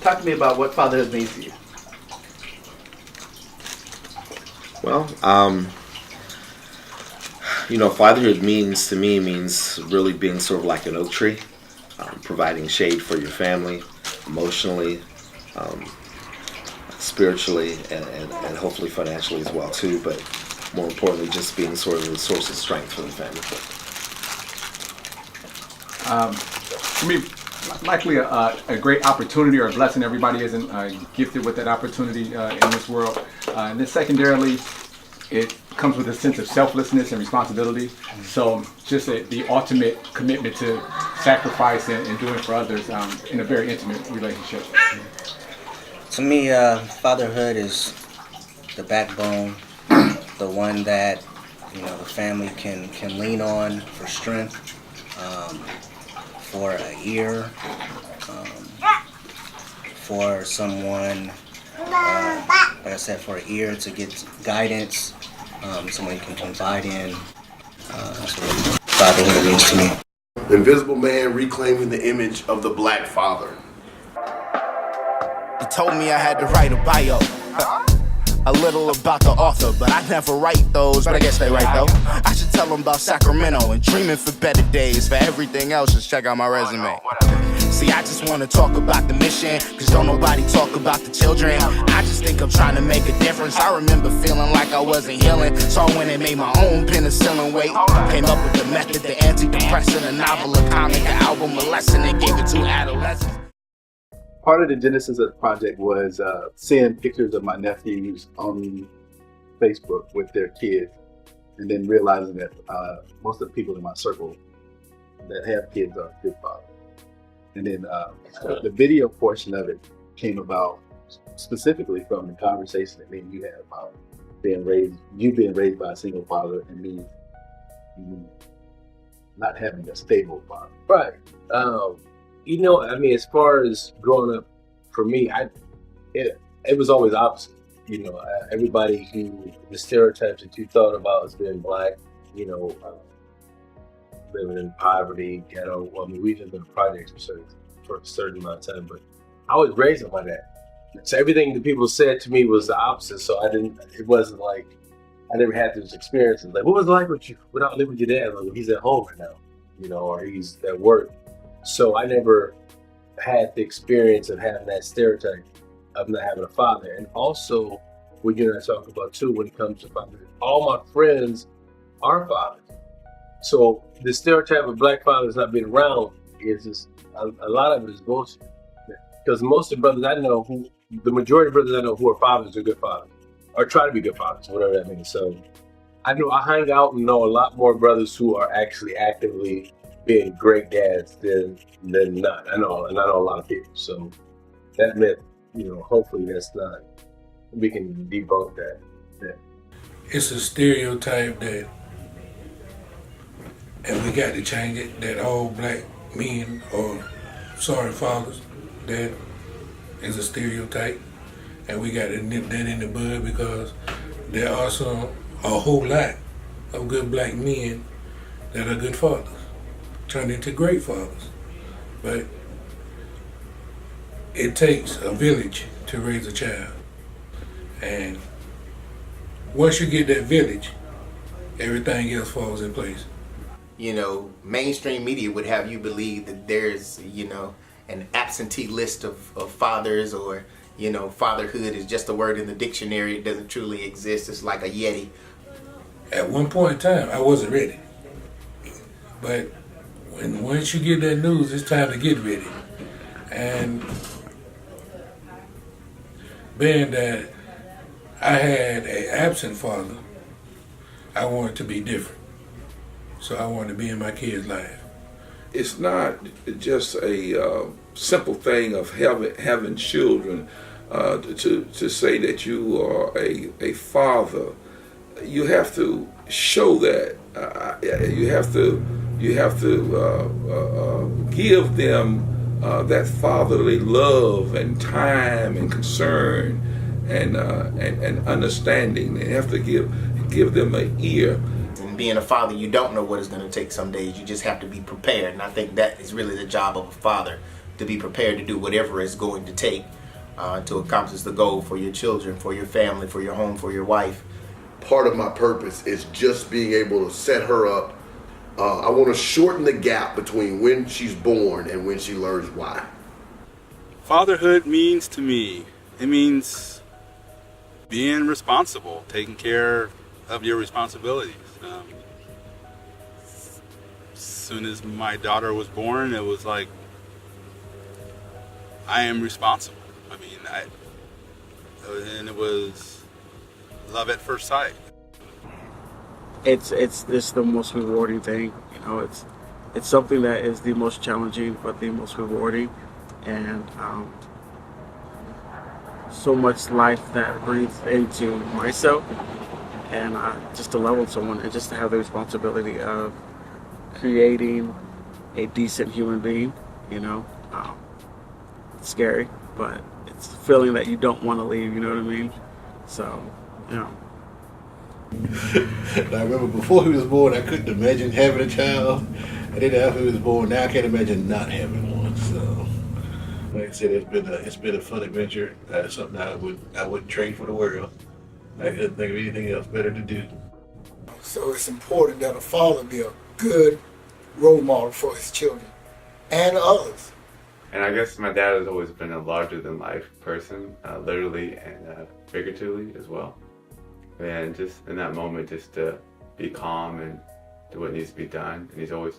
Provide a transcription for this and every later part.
Talk to me about what fatherhood means to you. Well, fatherhood means really being sort of like an oak tree, providing shade for your family, emotionally, spiritually, and hopefully financially as well too. But more importantly, just being sort of a source of strength for the family. For me, likely a great opportunity or a blessing. Everybody isn't gifted with that opportunity in this world. And then secondarily, it comes with a sense of selflessness and responsibility. So just the ultimate commitment to sacrifice and doing for others in a very intimate relationship. To me, fatherhood is the backbone, the one that the family can lean on for strength, for an ear, for someone, like I said, for an ear to get guidance, someone you can confide in. That's what fatherhood means to me. The Invisible Man reclaiming the image of the black father. He told me I had to write a bio. A little about the author, but I never write those, but I guess they write though. I should tell them about Sacramento and dreaming for better days. For everything else, just check out my resume. See, I just wanna talk about the mission, cause don't nobody talk about the children. I just think I'm trying to make a difference. I remember feeling like I wasn't healing, so I went and made my own penicillin weight. Came up with the method, the antidepressant, a novel, a comic, an album, a lesson, and gave it to adolescents. Part of the genesis of the project was seeing pictures of my nephews on Facebook with their kids, and then realizing that most of the people in my circle that have kids are good fathers. And then the video portion of it came about specifically from the conversation that me and you had about being raised by a single father, and me not having a stable father. Right. As far as growing up, for me, it was always opposite. Everybody the stereotypes that you thought about as being black, living in poverty, ghetto. We lived in projects for a certain amount of time, but I was raised up like that. So everything that people said to me was the opposite. So it wasn't like, I never had those experiences. Like, what was it like without living with your dad? Like, he's at home right now, or he's at work. So I never had the experience of having that stereotype of not having a father. And also, what you and I talk about too, when it comes to fatherhood, all my friends are fathers. So the stereotype of black fathers not being around is just, a lot of it is bullshit. Because most of the brothers I know, the majority of brothers I know who are fathers are good fathers, or try to be good fathers, whatever that means. So I hang out and know a lot more brothers who are actually actively being great dads than not. I know a lot of people. So that myth, hopefully we can debunk that. Yeah. It's a stereotype and we got to change it, that all black men are sorry fathers. That is a stereotype, and we got to nip that in the bud, because there are a whole lot of good black men that are good fathers, turned into great fathers. But it takes a village to raise a child. And once you get that village, everything else falls in place. Mainstream media would have you believe that there's, an absentee list of fathers, or, fatherhood is just a word in the dictionary. It doesn't truly exist. It's like a Yeti. At one point in time, I wasn't ready. But once you get that news, it's time to get ready. And being that I had an absent father, I wanted to be different. So I wanted to be in my kids' life. It's not just a simple thing of having children. To say that you are a father, you have to show that. You have to give them that fatherly love and time and concern and understanding. They have to give them an ear. And being a father, you don't know what it's going to take some days. You just have to be prepared. And I think that is really the job of a father, to be prepared to do whatever it's going to take to accomplish the goal for your children, for your family, for your home, for your wife. Part of my purpose is just being able to set her up. I want to shorten the gap between when she's born and when she learns why. Fatherhood means to me, it means being responsible, taking care of your responsibilities. As soon as my daughter was born, it was like, I am responsible. I mean, and it was love at first sight. It's the most rewarding thing. You know, it's something that is the most challenging, but the most rewarding, and so much life that breathes into myself, and just to love with someone, and just to have the responsibility of creating a decent human being. You know, it's scary, but it's a feeling that you don't want to leave. You know what I mean? So, you know. I remember before he was born, I couldn't imagine having a child. And then after he was born, now I can't imagine not having one. So, like I said, it's been a fun adventure. Something I wouldn't trade for the world. I couldn't think of anything else better to do. So it's important that a father be a good role model for his children and others. And I guess my dad has always been a larger-than-life person, literally and figuratively as well. And just in that moment, just to be calm and do what needs to be done. And he's always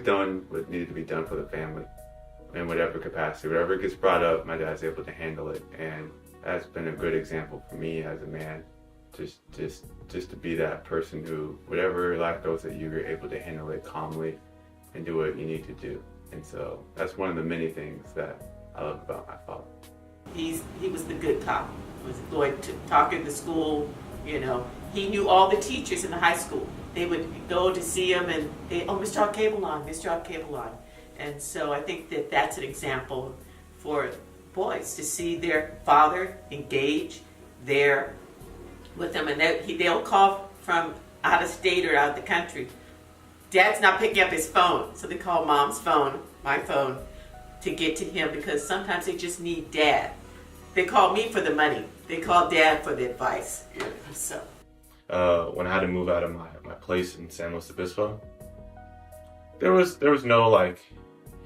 done what needed to be done for the family in whatever capacity. Whatever gets brought up, my dad's able to handle it. And that's been a good example for me as a man, just to be that person who, whatever life goes at you, you're able to handle it calmly and do what you need to do. And so that's one of the many things that I love about my father. He was the good cop. He was going to talk in the school, you know. He knew all the teachers in the high school. They would go to see him and Mr. Al-Kabelon, Mr. Al-Kabelon. And so I think that that's an example for boys to see their father engage there with them. And they'll call from out of state or out of the country. Dad's not picking up his phone, so they call mom's phone, my phone, to get to him because sometimes they just need dad. They call me for the money. They call dad for the advice. So. When I had to move out of my place in San Luis Obispo, there was no like,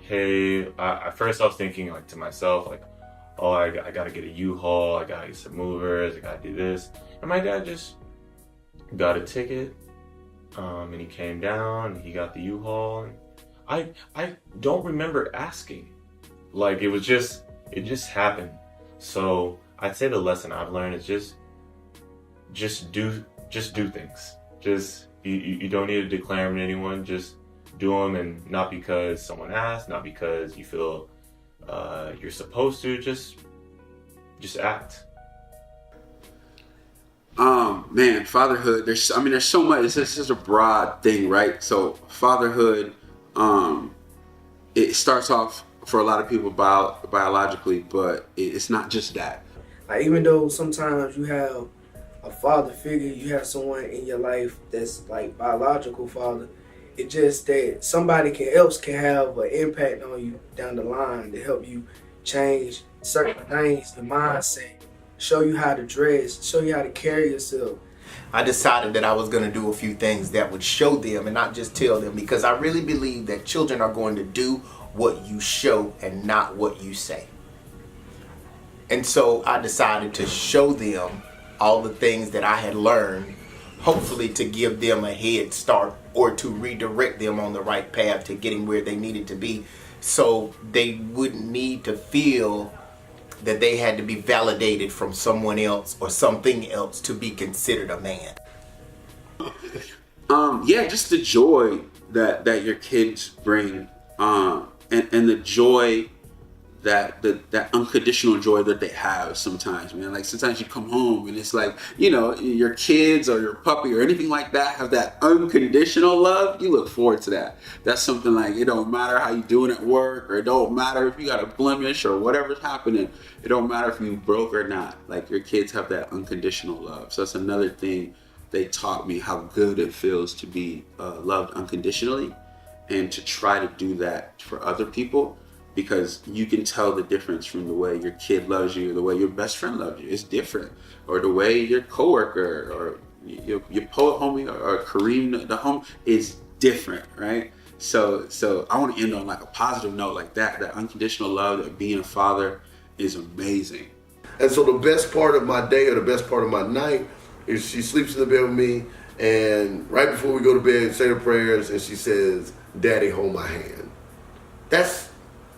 hey. At first I was thinking like to myself like, oh, I gotta get a U-Haul, I gotta get some movers, I gotta do this. And my dad just got a ticket, and he came down, and he got the U-Haul. And I don't remember asking. Like it just happened. So I'd say the lesson I've learned is just do things. Just you don't need to declare them to anyone. Just do them, and not because someone asked, not because you feel you're supposed to. Just act. Man, fatherhood. There's so much. It's just a broad thing, right? So fatherhood, it starts off for a lot of people biologically, but it's not just that. Like, even though sometimes you have a father figure, you have someone in your life that's like biological father, it's just that somebody else can have an impact on you down the line to help you change certain things, the mindset, show you how to dress, show you how to carry yourself. I decided that I was going to do a few things that would show them and not just tell them, because I really believe that children are going to do what you show and not what you say. And so I decided to show them all the things that I had learned, hopefully to give them a head start or to redirect them on the right path to getting where they needed to be, so they wouldn't need to feel that they had to be validated from someone else or something else to be considered a man. Yeah, just the joy that your kids bring, and the joy that unconditional joy that they have sometimes, man. Like sometimes you come home and it's like, you know, your kids or your puppy or anything like that have that unconditional love. You look forward to that. That's something like, it don't matter how you doing at work, or it don't matter if you got a blemish or whatever's happening. It don't matter if you broke or not. Like your kids have that unconditional love. So that's another thing they taught me, how good it feels to be loved unconditionally, and to try to do that for other people. Because you can tell the difference from the way your kid loves you, or the way your best friend loves you. It's different. Or the way your coworker or your poet homie or Kareem the home is different, right? So I want to end on like a positive note like that. That unconditional love, that being a father is amazing. And so the best part of my day or the best part of my night is she sleeps in the bed with me, and right before we go to bed, say her prayers, and she says, "Daddy, hold my hand." That's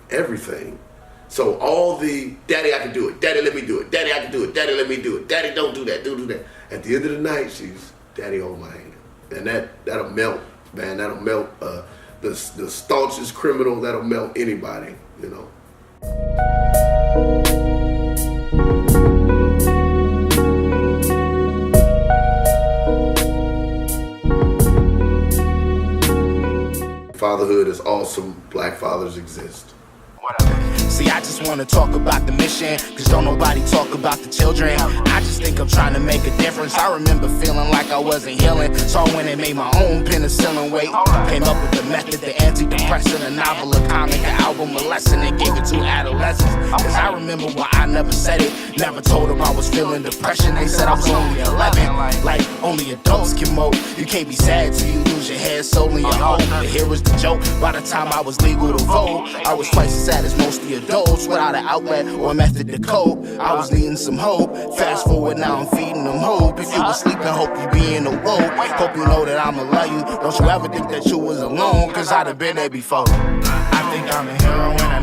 everything. So all the, "Daddy, I can do it. Daddy, let me do it. Daddy, I can do it. Daddy, let me do it. Daddy, don't do that. Don't do that." At the end of the night, she's, "Daddy, hold my hand." And that'll melt, man. That'll melt the staunchest criminal. That'll melt anybody, you know. Fatherhood is awesome. Black fathers exist. See, I just wanna talk about the mission, cause don't nobody talk about the children. I just think I'm trying to make a difference. I remember feeling like I wasn't healing, so I went and made my own penicillin weight. Came up with the method, the antidepressant, a novel, a comic, an album, a lesson, and gave it to adolescents. Cause I remember why I never said it, never told them I was feeling depression. They said I was only 11, like only adults can mope. You can't be sad till you lose your head, soul, and your hope. But here was the joke, by the time I was legal to vote, I was twice as sad as most of the adults without an outlet or a method to cope. I was needing some hope. Fast forward, now I'm feeding them hope. If you was sleeping, hope you being awoke. Hope you know that I'ma love you. Don't you ever think that you was alone, cause I'd have been there before. I think I'm a hero and